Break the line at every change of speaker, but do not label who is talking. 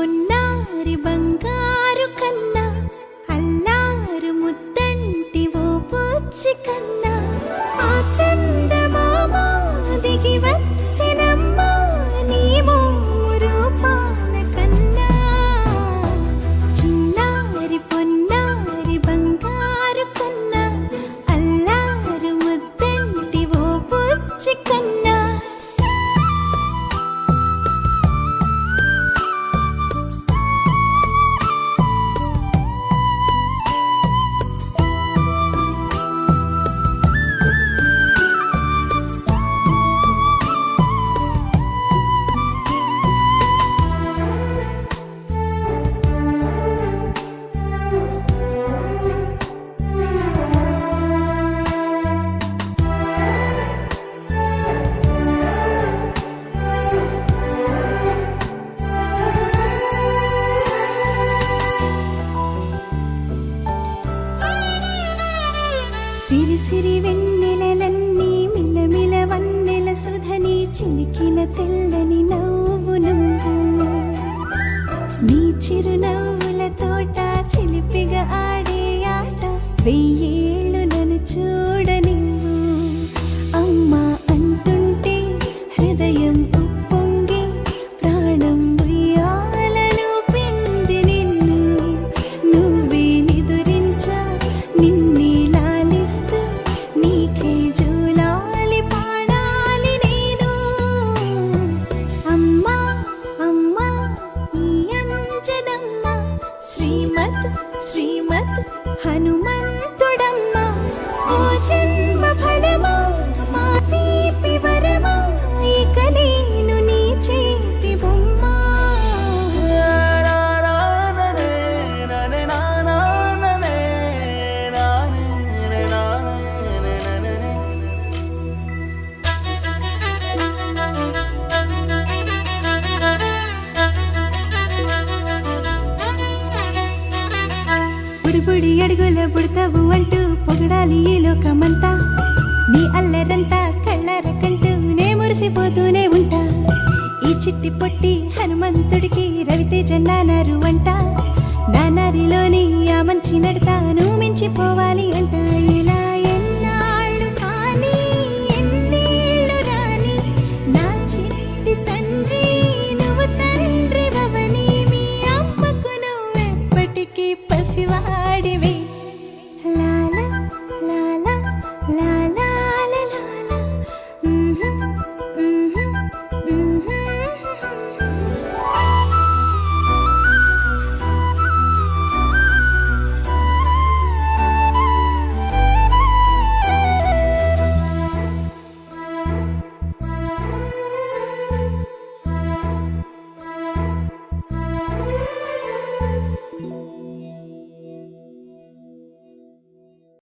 పొన్నారి బంగారు కన్నా అల్లారు ముద్దంటి ఓ పూచి కన్నా ఆ చందమామ దిగి వచ్చినమ్మ నీ మోము రూపాన కన్నా చిన్నారి పొన్నారి బంగారు కన్నా అల్లారు ముద్దంటి ఓ పూచి కన్నా సిరి సిరి వెన్నెలలన్నీ మిలమిల వన్నెల సుధని చిలికిన తెల్లని నవ్వు నువ్వు నీ చిరునవ్వుల తోట చిలిపిగా ఆడే ఆట వెయ్యేళ్ళు నన్ను చూడనివ్వు అమ్మా అంటుంటే హృదయం ఉప్పొంగి ప్రాణం ఉయ్యాలలో పిండి నిన్ను నువ్వే నిదురించా నిన్నే నీకే జూలాలి పాడాలి నేను అమ్మా అమ్మా ఈ అంజనమ్మ శ్రీమత్ శ్రీమత్ హనుమంతుడమ్మ ఓ జన్మ ఫలమా మా తీపి వరమా ఇక నేను నీ చేతి బొమ్మ బుడి అడుగుల బుడతావు అంటూ పొగడాలి ఈ లోకమంతా నీ అల్లరంతా కళ్ళరకంటూ నే మురిసిపోతూనే ఉంటా ఈ చిట్టి పొట్టి హనుమంతుడికి రవితేజ నానారు అంట నానారిలోని ఆ మంచి నడతాను మించిపోవాలి